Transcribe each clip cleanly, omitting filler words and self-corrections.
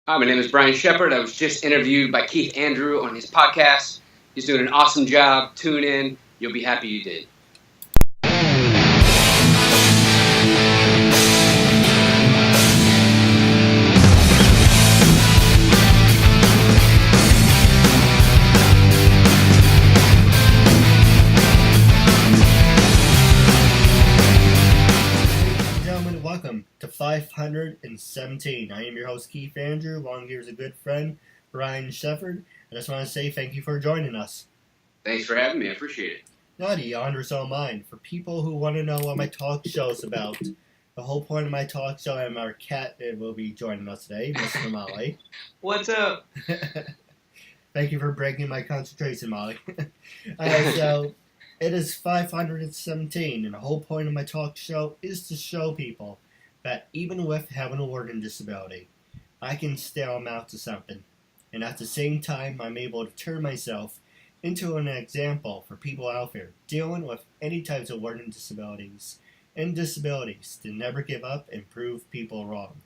Hi, my name is Brian Sheppard. I was just interviewed by Keith Andrew on his podcast. He's doing an awesome job. Tune in. You'll be happy you did. Welcome to 517. I am your host, Keith Andrew. Along here is a good friend, Brian Sheppard. I just want to say thank you for joining us. Thanks for having me. I appreciate it. No, the honor's all mine. For people who want to know what my talk show is about, the whole point of my talk show, and our cat will be joining us today, Mr. Molly. What's up? Thank you for breaking my concentration, Molly. So it is 517, and the whole point of my talk show is to show people that even with having a learning disability, I can still amount to something. And at the same time, I'm able to turn myself into an example for people out there dealing with any types of learning disabilities and disabilities to never give up and prove people wrong.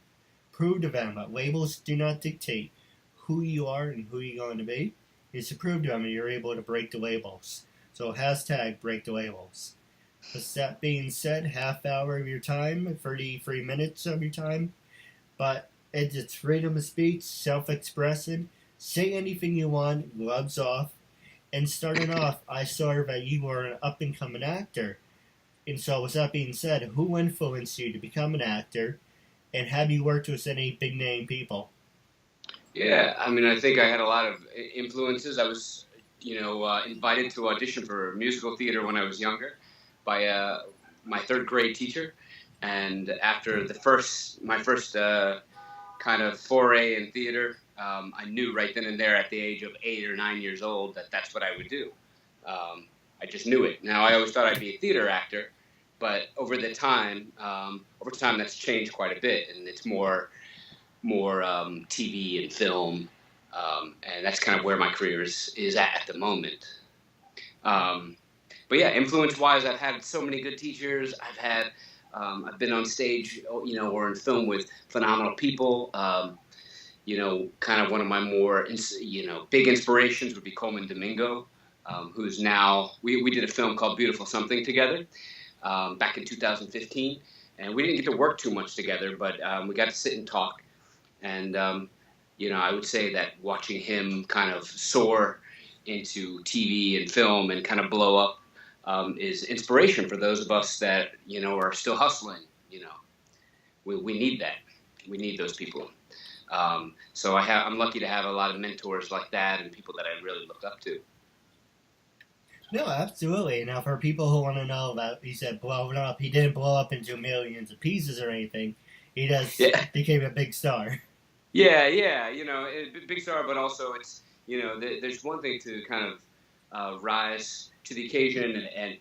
Prove to them that labels do not dictate who you are and who you're going to be. It's to prove to them that you're able to break the labels. So hashtag break the labels. With that being said, half hour of your time, 33 minutes of your time, but it's freedom of speech, self-expression, say anything you want, gloves off. And starting off, I saw that you were an up-and-coming actor. And so with that being said, who influenced you to become an actor? And have you worked with any big-name people? Yeah, I think I had a lot of influences. I was, invited to audition for musical theater when I was younger by my third grade teacher. And after my first kind of foray in theater, I knew right then and there at the age of 8 or 9 years old that that's what I would do. I just knew it. Now, I always thought I'd be a theater actor, but over time that's changed quite a bit, and it's more TV and film, and that's kind of where my career is at the moment. But yeah, influence-wise, I've had so many good teachers. I've been on stage, or in film with phenomenal people. Kind of one of my more, big inspirations would be Coleman Domingo, who's now, we did a film called Beautiful Something together back in 2015. And we didn't get to work too much together, but we got to sit and talk. And, I would say that watching him kind of soar into TV and film and kind of blow up is inspiration for those of us that, are still hustling. We need that. We need those people. So I'm lucky to have a lot of mentors like that and people that I really looked up to. No, absolutely. Now, for people who want to know about, he said blowing up, he didn't blow up into millions of pieces or anything. He just became a big star. Yeah, big star, but also it's, there's one thing to kind of rise to the occasion and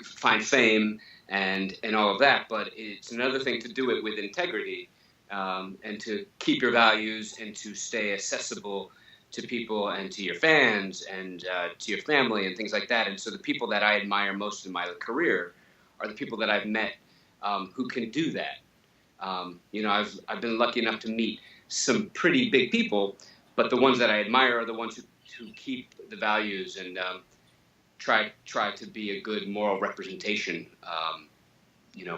find fame and all of that, but it's another thing to do it with integrity and to keep your values and to stay accessible to people and to your fans and to your family and things like that. And so the people that I admire most in my career are the people that I've met who can do that. I've been lucky enough to meet some pretty big people, but the ones that I admire are the ones who keep the values and try to be a good moral representation,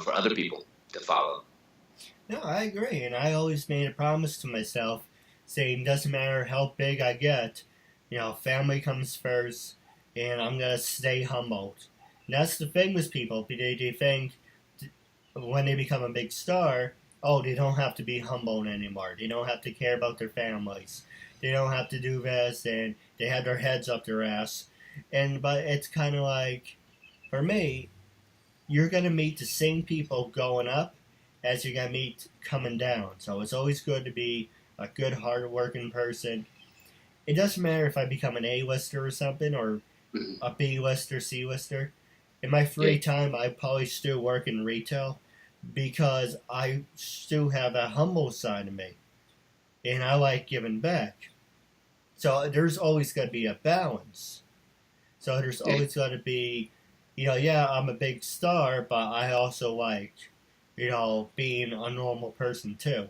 for other people to follow. No, I agree, and I always made a promise to myself, saying, doesn't matter how big I get, family comes first, and I'm going to stay humbled. And that's the thing with people. They think when they become a big star, they don't have to be humbled anymore. They don't have to care about their families. They don't have to do this, and they have their heads up their ass. But it's kind of like, for me, you're going to meet the same people going up as you're going to meet coming down. So it's always good to be a good, hard-working person. It doesn't matter if I become an A-lister or something, or a B-lister, C-lister. In my free time, I probably still work in retail because I still have a humble side of me. And I like giving back. So there's always got to be a balance. So there's always got to be, I'm a big star, but I also like, being a normal person too.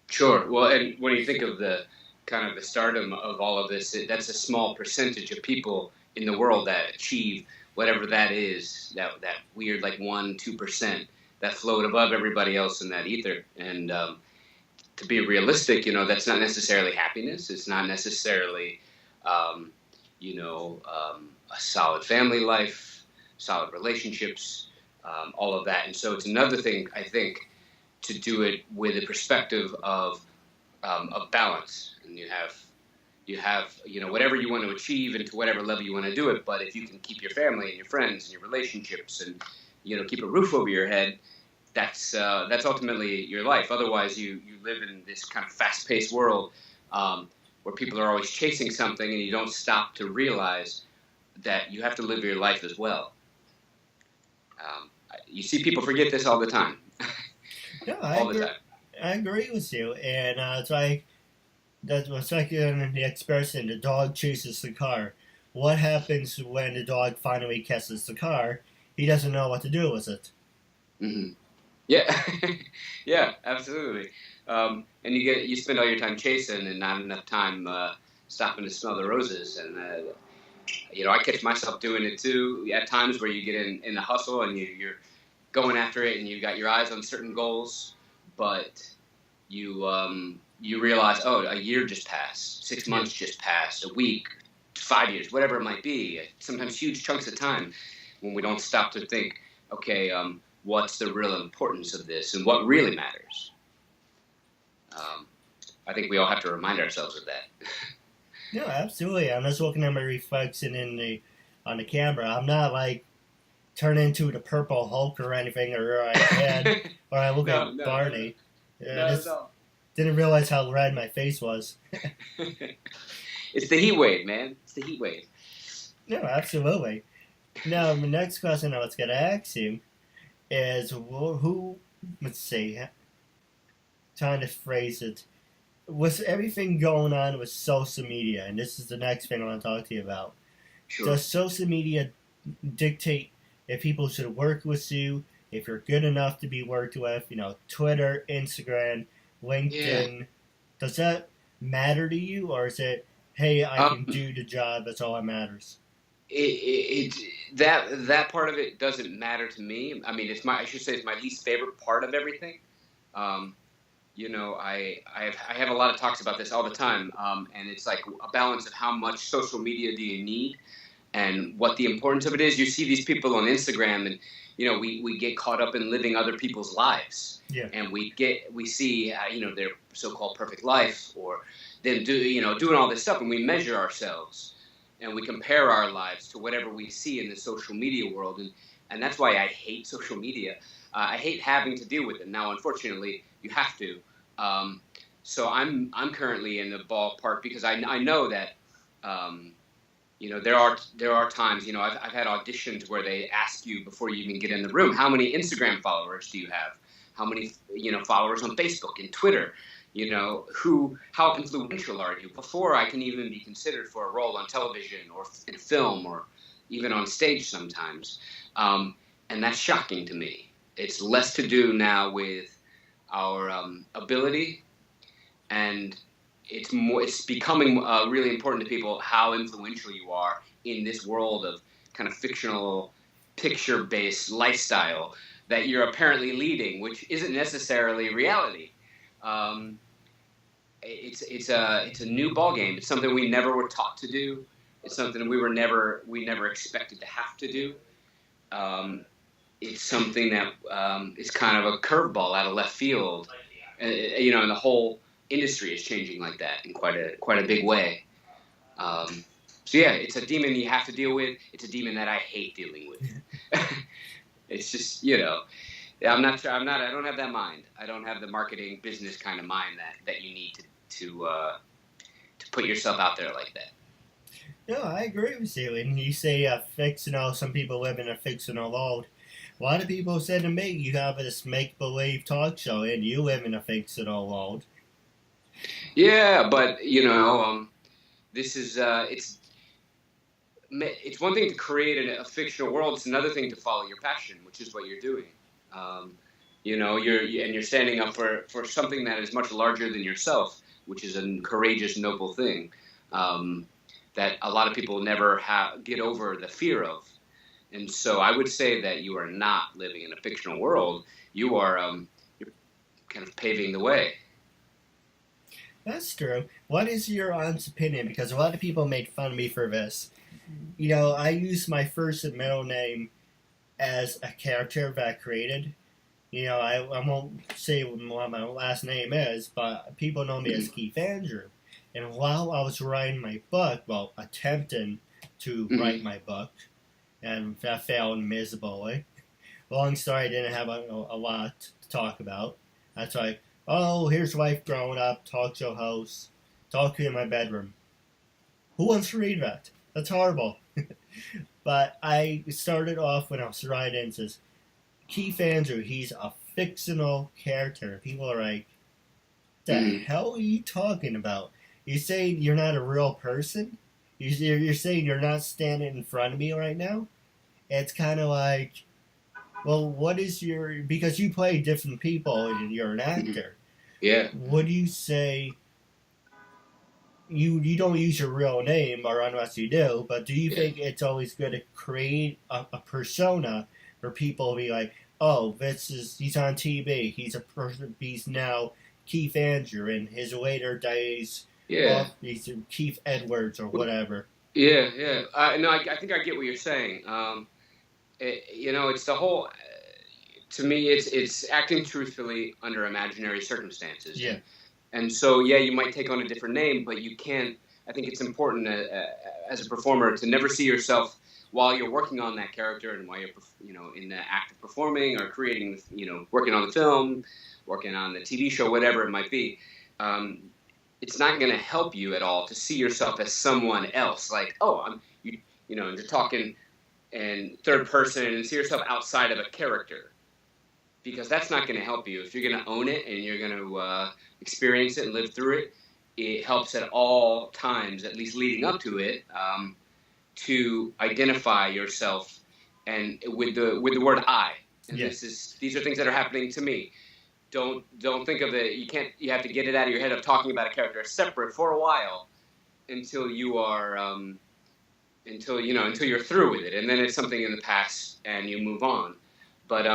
Sure. Well, and when you think of the kind of the stardom of all of this, that's a small percentage of people in the world that achieve whatever that is, that weird like 1-2% that float above everybody else in that ether. And to be realistic, that's not necessarily happiness. It's not necessarily, um, a solid family life, solid relationships, all of that. And so it's another thing, I think, to do it with a perspective of balance, and you have whatever you want to achieve and to whatever level you want to do it. But if you can keep your family and your friends and your relationships and keep a roof over your head, that's ultimately your life. Otherwise, you live in this kind of fast-paced world where people are always chasing something, and you don't stop to realize that you have to live your life as well. You see people forget this all the time. No, all the time. I agree with you, and it's like the expression: the dog chases the car. What happens when the dog finally catches the car? He doesn't know what to do with it. Mm-hmm. Yeah, yeah, absolutely. And you spend all your time chasing and not enough time stopping to smell the roses. And I catch myself doing it too at times where you get in the hustle and you're going after it and you've got your eyes on certain goals, but you realize, oh, a year just passed, 6 months just passed, a week, 5 years, whatever it might be. Sometimes huge chunks of time when we don't stop to think, okay, what's the real importance of this and what really matters? I think we all have to remind ourselves of that. No, absolutely. I'm just looking at my reflection on the camera. I'm not like turn into the Purple Hulk or anything, or I look at Barney. No. Didn't realize how red my face was. It's the heat wave, man. It's the heat wave. No, absolutely. Now, the next question I was going to ask you is let's see, trying to phrase it, with everything going on with social media, and this is the next thing I want to talk to you about. Sure. Does social media dictate if people should work with you, if you're good enough to be worked with, Twitter, Instagram, LinkedIn? Yeah. Does that matter to you, or is it, hey, I can do the job, that's all that matters? That part of it doesn't matter to me. I mean, I should say it's my least favorite part of everything. I have a lot of talks about this all the time, and it's like a balance of how much social media do you need and what the importance of it is. You see these people on Instagram, and we get caught up in living other people's lives, and we see their so-called perfect life, or them doing all this stuff, and we measure ourselves and we compare our lives to whatever we see in the social media world, and that's why I hate social media. I hate having to deal with it. Now, unfortunately, you have to. So I'm currently in the ballpark because I know that there are times I've had auditions where they ask you before you even get in the room, how many Instagram followers do you have? How many followers on Facebook and Twitter? How influential are you? Before I can even be considered for a role on television or in film or even on stage sometimes, and that's shocking to me. It's less to do now with our ability, and it's becoming really important to people how influential you are in this world of kind of fictional, picture-based lifestyle that you're apparently leading, which isn't necessarily reality. It's a new ballgame. It's something we never were taught to do. It's something we never expected to have to do. It's something that is kind of a curveball out of left field, and the whole industry is changing like that in quite a big way. So yeah, it's a demon you have to deal with. It's a demon that I hate dealing with. It's just I don't have that mind. I don't have the marketing business kind of mind that you need to put yourself out there like that. No, I agree with you. And you say fictional. Some people live in a fictional world. A lot of people said to me, you have this make-believe talk show, and you live in a fictional world. Yeah, but this is it's one thing to create a fictional world. It's another thing to follow your passion, which is what you're doing. You know, you're standing up for something that is much larger than yourself, which is a courageous, noble thing that a lot of people never get over the fear of. And so I would say that you are not living in a fictional world. You are you're kind of paving the way. That's true. What is your honest opinion? Because a lot of people made fun of me for this. You know, I use my first and middle name as a character that I created. You know, I won't say what my last name is, but people know me as Keith Andrew. And while I was writing my book, well, attempting to write my book, and that failed miserably. Long story, I didn't have a lot to talk about. That's like, oh, here's life growing up, talk show host, talking in my bedroom. Who wants to read that? That's horrible. But I started off when I was writing, it says, Keith Andrew, he's a fictional character. People are like, the hell are you talking about? You saying you're not a real person? You're saying you're not standing in front of me right now? It's kind of like, well, what is your... Because you play different people and you're an actor. Yeah. Would you say... You don't use your real name, or unless you do, but do you think it's always good to create a persona for people to be like, oh, he's on TV, he's a person, he's now Keith Andrew, in his later days, he's Keith Edwards or whatever. Yeah. No, I think I get what you're saying. It's the whole... to me, it's acting truthfully under imaginary circumstances. Yeah. And so, you might take on a different name, but you can't... I think it's important as a performer to never see yourself while you're working on that character and while you're, in the act of performing or creating, working on the film, working on the TV show, whatever it might be. It's not going to help you at all to see yourself as someone else. Like, oh, you're talking in third person and see yourself outside of a character. Because that's not going to help you. If you're going to own it and you're going to experience it and live through it, it helps at all times, at least leading up to it, to identify yourself and with the word I. And these are things that are happening to me. Don't think of it. You have to get it out of your head of talking about a character separate for a while until you are until you're through with it, and then it's something in the past and you move on. But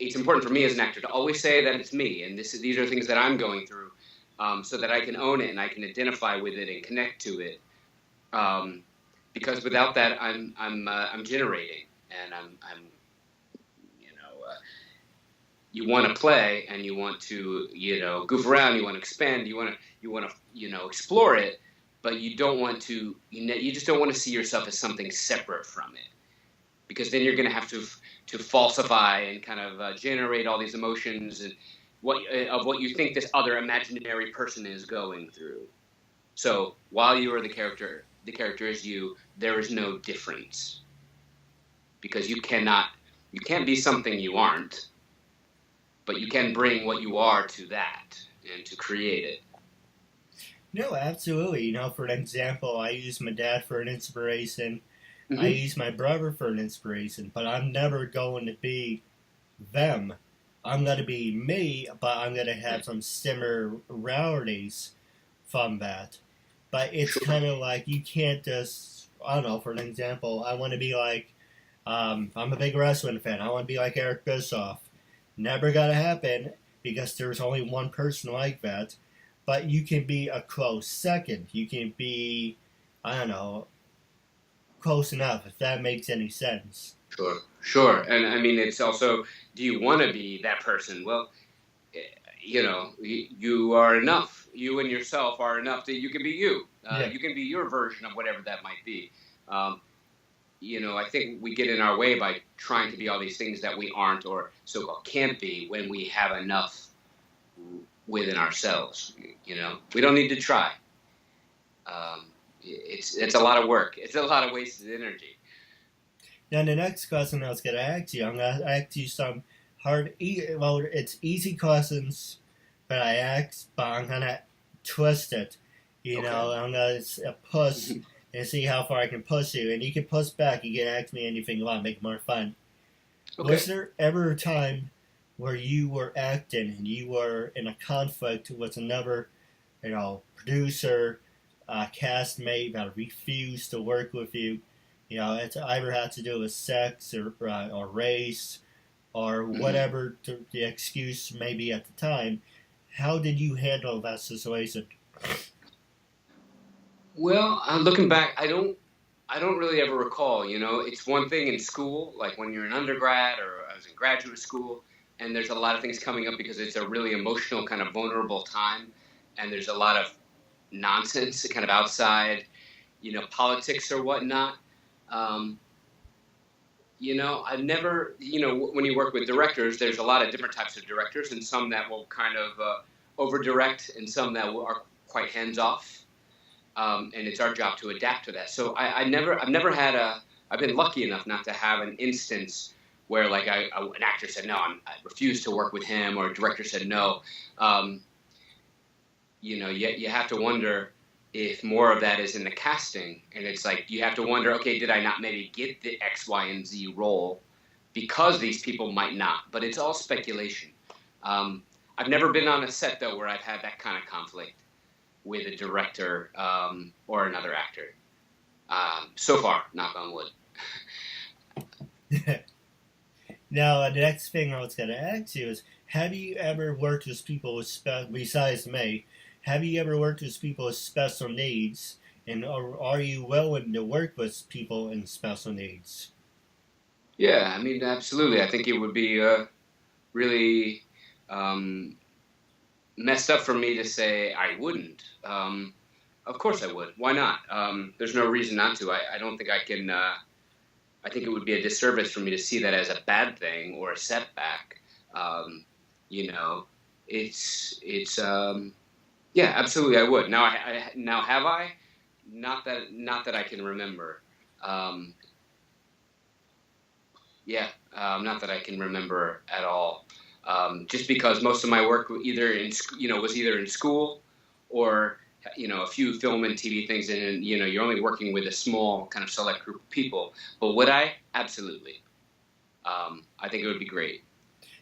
it's important for me as an actor to always say that it's me, and these are things that I'm going through, so that I can own it and I can identify with it and connect to it. Because without that, I'm generating, and I'm you want to play and you want to goof around, you want to expand, you want to explore it, but you don't want to you just don't want to see yourself as something separate from it, because then you're going to have to falsify and kind of generate all these emotions and what you think this other imaginary person is going through. So while you are the character is you. There is no difference, because you can't be something you aren't, but you can bring what you are to that and to create it. No, absolutely. For an example, I use my dad for an inspiration. I use my brother for an inspiration, but I'm never going to be them. I'm going to be me, but I'm going to have some similarities from that. But it's kind of like you can't just, I don't know, for an example, I want to be like, I'm a big wrestling fan. I want to be like Eric Bischoff. Never going to happen, because there's only one person like that. But you can be a close second. You can be, I don't know, close enough, if that makes any sense. Sure. And I mean, it's also, do you want to be that person? Well, you are enough. You and yourself are enough that you can be you. You can be your version of whatever that might be. I think we get in our way by trying to be all these things that we aren't or so-called can't be, when we have enough within ourselves. We don't need to try. It's a lot of work. It's a lot of wasted energy. Now, the next question I was going to ask you, I'm going to ask you some it's easy questions that I ask, but I'm going to twist it. I'm going to push and see how far I can push you. And you can push back. You can ask me anything you want, make it more fun. Okay. Was there ever a time where you were acting and you were in a conflict with another, producer, castmate that refused to work with you? It either had to do with sex or race or Mhm. whatever the excuse may be at the time. How did you handle that situation? Well, looking back, I don't really ever recall. It's one thing in school, like when you're an undergrad or I was in graduate school, and there's a lot of things coming up because it's a really emotional, kind of vulnerable time, and there's a lot of nonsense, kind of outside, politics or whatnot. Um, I've never, when you work with directors, there's a lot of different types of directors, and some that will kind of over direct, and some that are quite hands off. And it's our job to adapt to that. So I've never had I've been lucky enough not to have an instance where like an actor said no, I refuse to work with him, or a director said no. Um, you have to wonder if more of that is in the casting, and it's like you have to wonder, okay, did I not maybe get the X, Y, and Z role because these people might not? But it's all speculation. I've never been on a set though where I've had that kind of conflict with a director or another actor. So far, knock on wood. Now, the next thing I was going to ask you is, have you ever worked with people besides me, have you ever worked with people with special needs, and are you willing to work with people in special needs? Yeah, I mean, absolutely. I think it would be really um, messed up for me to say I wouldn't. Of course I would. Why not? There's no reason not to. I don't think I can. I think it would be a disservice for me to see that as a bad thing or a setback. Um, you know, it's yeah, absolutely I would. Now have I? Not that I can remember. Um, yeah, not that I can remember at all. Just because most of my work was either in school or a few film and TV things, and you're only working with a small kind of select group of people. But would I? Absolutely. I think it would be great.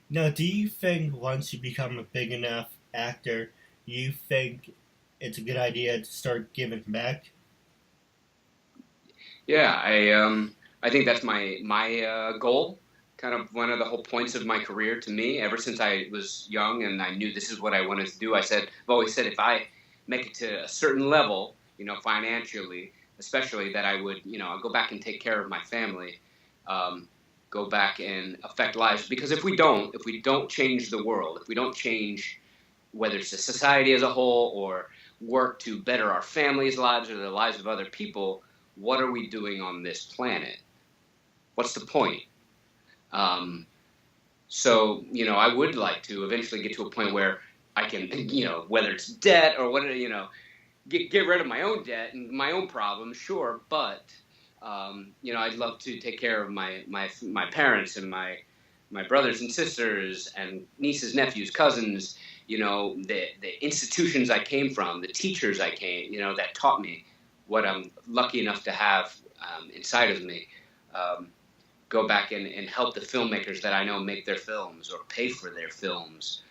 Now, do you think once you become a big enough actor, you think it's a good idea to start giving back? Yeah, I think that's my goal. Kind of one of the whole points of my career to me. Ever since I was young and I knew this is what I wanted to do, I've always said if I make it to a certain level, financially, especially, that I would, I'll go back and take care of my family, um, go back and affect lives. Because if we don't change the world, if we don't change whether it's the society as a whole or work to better our families' lives or the lives of other people, what are we doing on this planet? What's the point? Um, so, I would like to eventually get to a point where I can, whether it's debt or whatever, get rid of my own debt and my own problems, sure, but I'd love to take care of my parents and my brothers and sisters and nieces, nephews, cousins, the institutions I came from, the teachers that taught me what I'm lucky enough to have inside of me. Go back and help the filmmakers that I know make their films or pay for their films.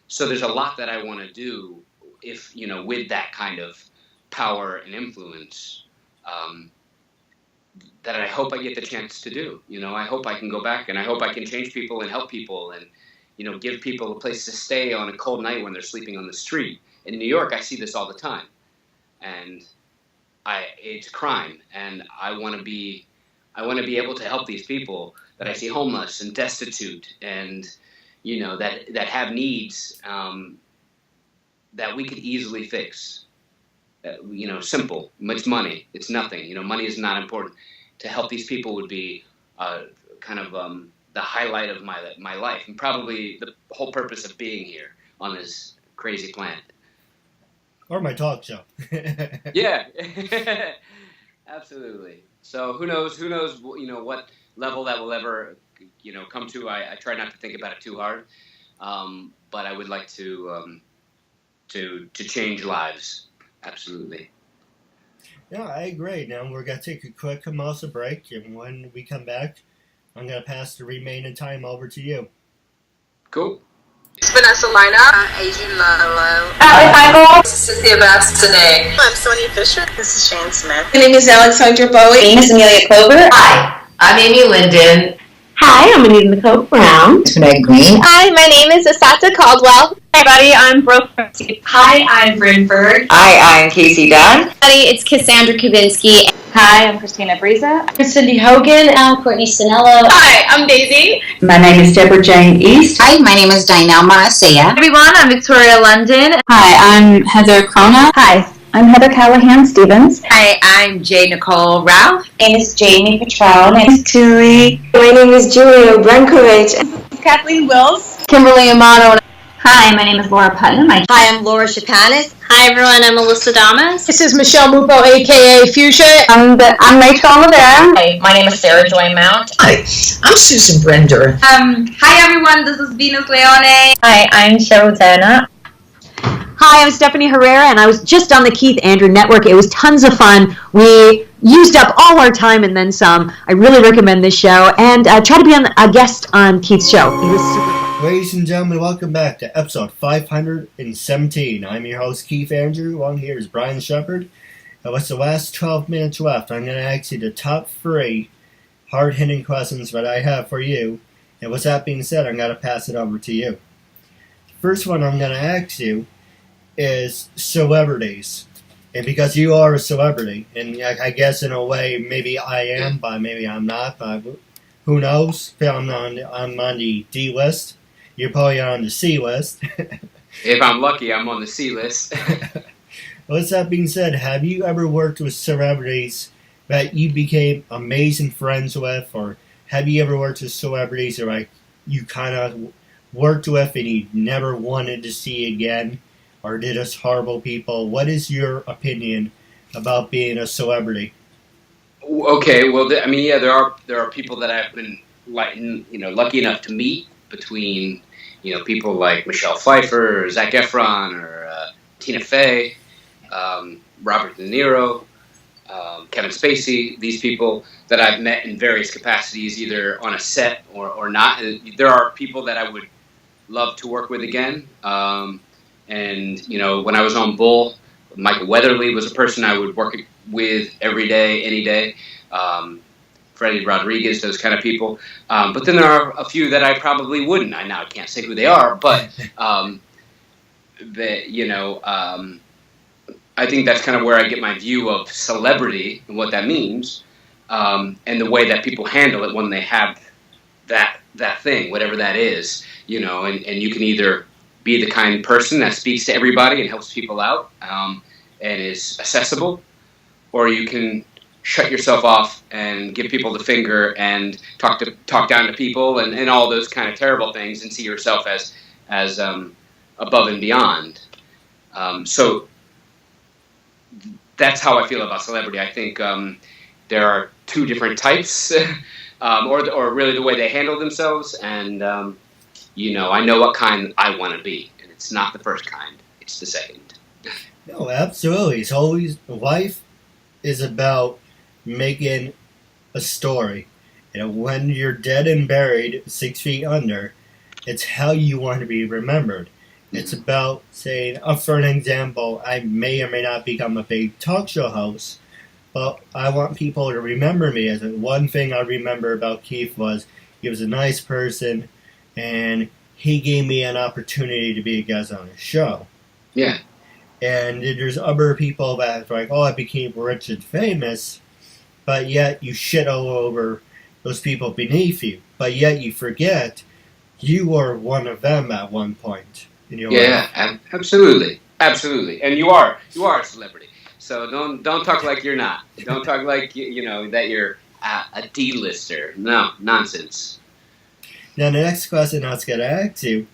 So there's a lot that I want to do with that kind of power and influence, that I hope I get the chance to do. I hope I can go back and I hope I can change people and help people and, give people a place to stay on a cold night when they're sleeping on the street. In New York, I see this all the time, and it's crime, and I want to be able to help these people that I see homeless and destitute and, that have needs that we could easily fix. Simple. It's money. It's nothing. Money is not important. To help these people would be kind of the highlight of my life, and probably the whole purpose of being here on this crazy planet. Or my talk show. Yeah, absolutely. So who knows? What level that will ever, come to. I try not to think about it too hard, but I would like to change lives. Absolutely. Yeah, I agree. Now we're going to take a quick commercial break, and when we come back, I'm going to pass the remaining time over to you. Cool. It's Vanessa Lina. Adrian Lalo. Michael. This is Cynthia Bastinet. I'm Sonia Fisher. This is Shane Smith. My name is Alexandra Bowie. My name is Amelia Clover. Hi, I'm Amy Linden. Hi, I'm Anita Nicole Brown. It's Meg Green. Hi, my name is Asata Caldwell. Hi, everybody. I'm Brooke. Hi, I'm Bryn Berg. Hi, I'm Casey Dunn. Hi, it's Cassandra Kavinsky. Hi, I'm Christina Briza. I'm Cindy Hogan. I'm Courtney Sinello. Hi, I'm Daisy. My name is Deborah Jane East. Hi, my name is Dinelle Marasea. Everyone, I'm Victoria London. Hi, I'm Heather Krona. Hi, I'm Heather Callahan Stevens. Hi, I'm J. Nicole Ralph. My name is Jamie Petrone. My name is Julie. My name is Julia Brankovich. Kathleen Wills. Kimberly Amato. Hi, my name is Laura Putnam. Hi, I'm Laura Chapanis. Hi, everyone. I'm Melissa Damas. This is Michelle Mupo, a.k.a. Fuchsia. I'm Rachel Olivera. Hi, my name is Sarah Joy Mount. Hi, I'm Susan Brender. Hi, everyone. This is Venus Leone. Hi, I'm Cheryl Dana. Hi, I'm Stephanie Herrera, and I was just on the Keith Andrew Network. It was tons of fun. We used up all our time and then some. I really recommend this show, and try to be a guest on Keith's show. It was super fun. Ladies and gentlemen, welcome back to episode 517. I'm your host, Keith Andrew. Along here is Brian Sheppard. And with the last 12 minutes left, I'm going to ask you the top 3 hard-hitting questions that I have for you. And with that being said, I'm going to pass it over to you. The first one I'm going to ask you is celebrities. And because you are a celebrity, and I guess in a way maybe I am, but maybe I'm not, but who knows? I'm on the D list. You're probably on the C list. If I'm lucky, I'm on the C list. With that being said, have you ever worked with celebrities that you became amazing friends with, or have you ever worked with celebrities that like you kind of worked with and you never wanted to see again, or they're just horrible people? What is your opinion about being a celebrity? Okay, well, there are people that I've been lucky enough to meet, between people like Michelle Pfeiffer or Zac Efron or Tina Fey, Robert De Niro, Kevin Spacey. These people that I've met in various capacities, either on a set or not. There are people that I would love to work with again. And when I was on Bull, Michael Weatherly was a person I would work with every day, any day. Freddie Rodriguez, those kind of people. But then there are a few that I probably wouldn't. I can't say who they are, but I think that's kind of where I get my view of celebrity and what that means, and the way that people handle it when they have that thing, whatever that is, and you can either be the kind person that speaks to everybody and helps people out, and is accessible, or you can shut yourself off and give people the finger and talk down to people and all those kind of terrible things, and see yourself as above and beyond. So that's how I feel about celebrity. I think there are 2 different types, or really the way they handle themselves, and I know what kind I want to be, and it's not the first kind; it's the second. No, absolutely. It's always life is about making a story, and when you're dead and buried 6 feet under, it's how you want to be remembered. It's about saying, for an example, I may or may not become a big talk show host, but I want people to remember me as one thing I remember about Keith was he was a nice person, and he gave me an opportunity to be a guest on his show. Yeah. And there's other people that are like, I became rich and famous, but yet you shit all over those people beneath you. But yet you forget you were one of them at one point in your life. Absolutely. And you are a celebrity. So don't talk like you're not. Don't talk like that you're a D-lister. No, nonsense. Now the next question I was going to ask you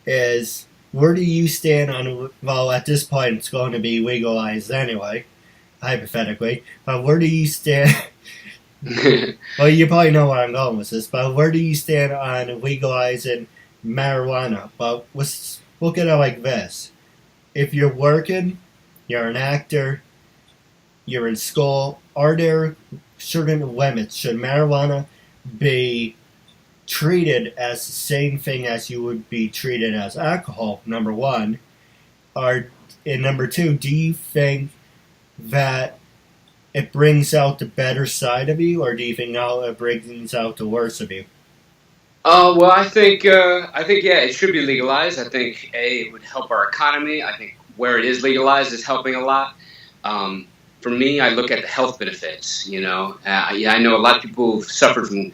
is, where do you stand on, well, at this point it's going to be legalized anyway, hypothetically, but where do you stand, well, you probably know where I'm going with this, but where do you stand on legalizing marijuana? But let's look at it like this. If you're working, you're an actor, you're in school, are there certain limits? Should marijuana be treated as the same thing as you would be treated as alcohol, number one? And number two, do you think that it brings out the better side of you, or do you think now it brings out the worst of you? Well, I think yeah, it should be legalized. I think it would help our economy. I think where it is legalized is helping a lot. For me, I look at the health benefits. I know a lot of people who've suffered from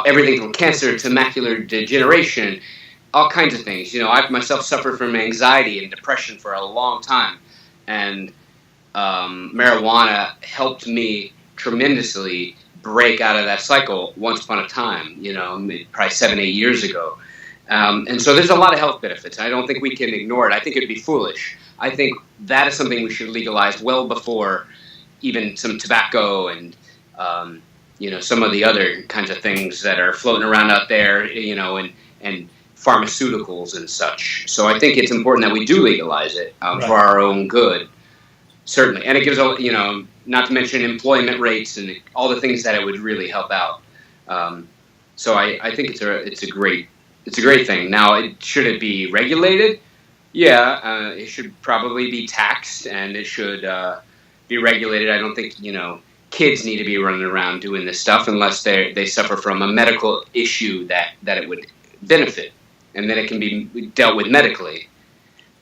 everything from cancer to macular degeneration, all kinds of things. I've myself suffered from anxiety and depression for a long time, and marijuana helped me tremendously break out of that cycle once upon a time, probably 7-8 years ago. And so there's a lot of health benefits. I don't think we can ignore it. I think it'd be foolish. I think that is something we should legalize well before even some tobacco and, some of the other kinds of things that are floating around out there, and pharmaceuticals and such. So I think it's important that we do legalize it for our own good, certainly. And it gives, not to mention employment rates and all the things that it would really help out. So I think it's a great thing. Now, should it be regulated? Yeah, it should probably be taxed, and it should be regulated. I don't think kids need to be running around doing this stuff unless they suffer from a medical issue that it would benefit, and then it can be dealt with medically.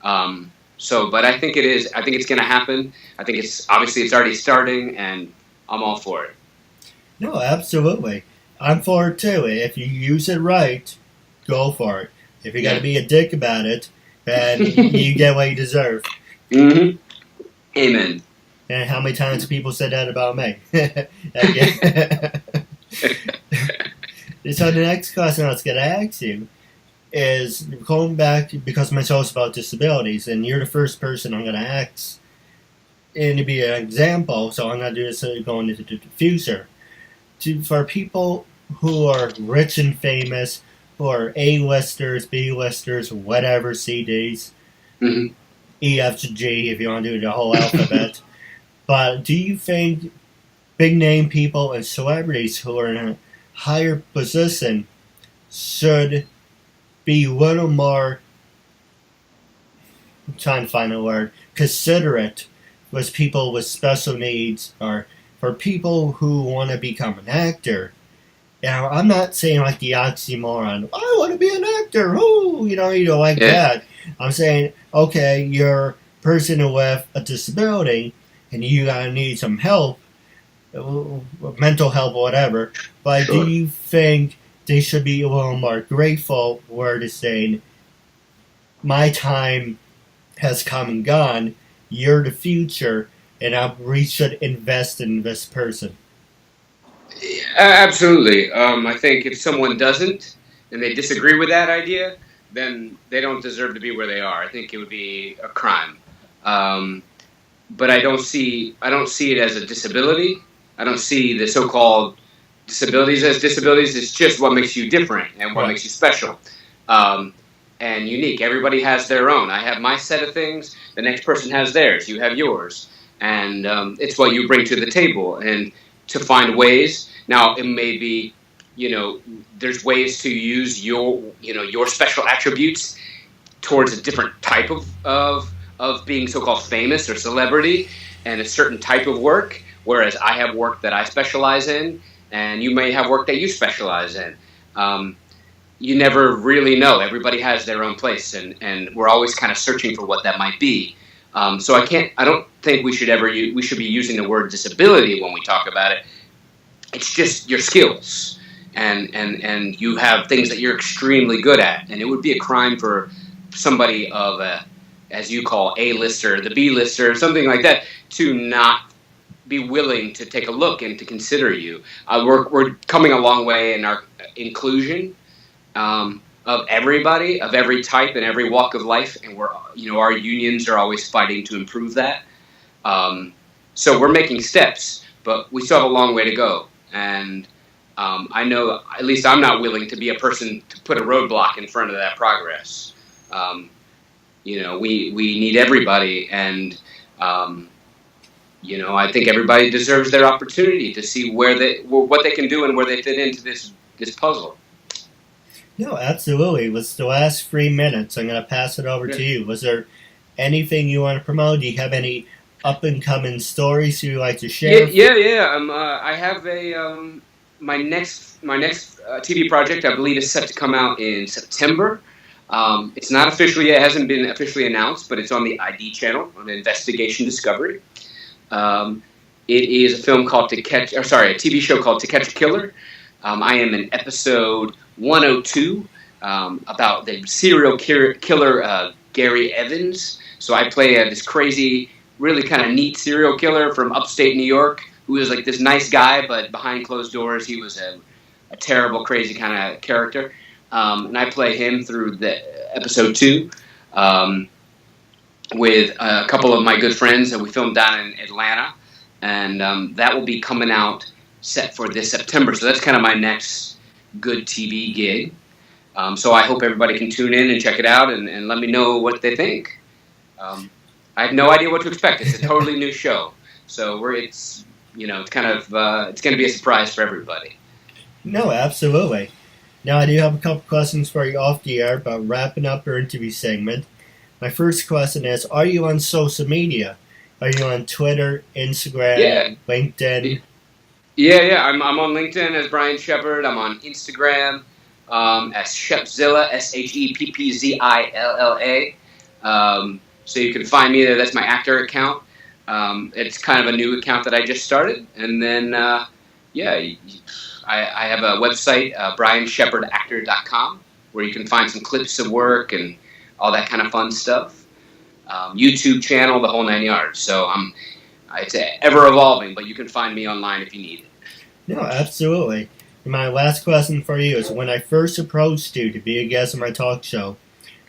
But I think it is. I think it's going to happen. I think it's already starting, and I'm all for it. No, absolutely. I'm for it too. If you use it right, go for it. If you got to be a dick about it, then you get what you deserve. Mm-hmm. Amen. And how many times people said that about me? So the next question I was going to ask you is going back, because my show's about disabilities, and you're the first person I'm going to ask, and to be an example, so I'm going to do this going into the future. For people who are rich and famous, who are A-listers, B-listers, whatever, CDs, E, F, G, if you want to do the whole alphabet. But do you think big-name people and celebrities who are in a higher position should be a little more, I'm trying to find a word, considerate with people with special needs, or for people who want to become an actor? Now, I'm not saying like the oxymoron, I want to be an actor, that. I'm saying, okay, you're a person with a disability, and you gotta need some help, mental help or whatever, but do you think they should be a little more grateful where they're saying, my time has come and gone, you're the future, and we should invest in this person? Absolutely. I think if someone doesn't, and they disagree with that idea, then they don't deserve to be where they are. I think it would be a crime. But I don't see it as a disability. I don't see the so-called disabilities as disabilities. It's just what makes you different and what makes you special and unique. Everybody has their own. I have my set of things. The next person has theirs. You have yours. And it's what you bring to the table. And to find ways. Now, it may be, there's ways to use your special attributes towards a different type of being so-called famous or celebrity and a certain type of work, whereas I have work that I specialize in, and you may have work that you specialize in. You never really know. Everybody has their own place, and we're always kind of searching for what that might be. So I don't think we should be using the word disability when we talk about it. It's just your skills, and you have things that you're extremely good at, and it would be a crime for somebody of as you call A-lister, the B-lister, something like that, to not be willing to take a look and to consider you. We're coming a long way in our inclusion of everybody, of every type and every walk of life, and our unions are always fighting to improve that. So we're making steps, but we still have a long way to go. And I know, at least I'm not willing to be a person to put a roadblock in front of that progress. We need everybody, and I think everybody deserves their opportunity to see what they can do and where they fit into this puzzle. No, absolutely. With the last 3 minutes, I'm going to pass it over to you. Was there anything you want to promote? Do you have any up-and-coming stories you'd like to share? Yeah. I have my next TV project, I believe, is set to come out in September. It's not officially yet, it hasn't been officially announced, but it's on the ID channel, on Investigation Discovery. It is a film called a TV show called To Catch a Killer. I am in episode 102 about the serial killer Gary Evans. So I play this crazy, really kind of neat serial killer from upstate New York who was like this nice guy, but behind closed doors he was a terrible, crazy kind of character. And I play him through the episode 2 with a couple of my good friends that we filmed down in Atlanta. And that will be coming out set for this September. So that's kind of my next good TV gig. So I hope everybody can tune in and check it out and let me know what they think. I have no idea what to expect. It's a totally new show. So it's kind of it's going to be a surprise for everybody. No, absolutely. Now I do have a couple questions for you off the air about wrapping up your interview segment. My first question is, are you on social media? Are you on Twitter, Instagram, LinkedIn? Yeah. I'm on LinkedIn as Brian Sheppard. I'm on Instagram as Sheppzilla, SHEPPZILLA. So you can find me there. That's my actor account. It's kind of a new account that I just started. And then, I have a website, briansheppardactor.com, where you can find some clips of work and all that kind of fun stuff. YouTube channel, the whole 9 yards. So it's ever evolving, but you can find me online if you need it. No, absolutely. And my last question for you is, when I first approached you to be a guest on my talk show,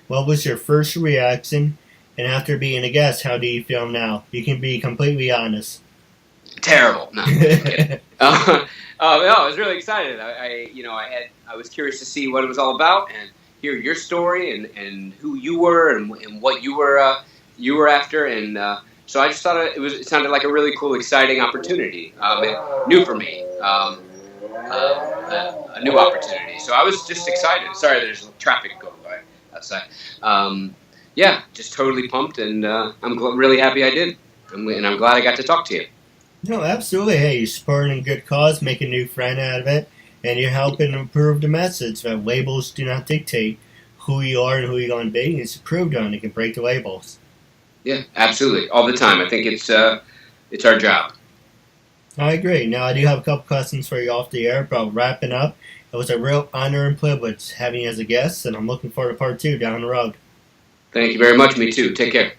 what was your first reaction? And after being a guest, how do you feel now? You can be completely honest. Terrible. No, I'm just kidding. No, I was really excited. I was curious to see what it was all about and hear your story and who you were and what you were after, and so I just thought it sounded like a really cool, exciting opportunity, new for me, a new opportunity. So I was just excited. Sorry, there's traffic going by outside. Just totally pumped, and I'm really happy I did, and I'm glad I got to talk to you. No, absolutely. Hey, you're supporting a good cause, making a new friend out of it, and you're helping improve the message that labels do not dictate who you are and who you're going to be. It's proved on. It can break the labels. Yeah, absolutely. All the time. I think it's our job. I agree. Now, I do have a couple questions for you off the air about wrapping up. It was a real honor and privilege having you as a guest, and I'm looking forward to part 2 down the road. Thank you very much. Me too. Take care.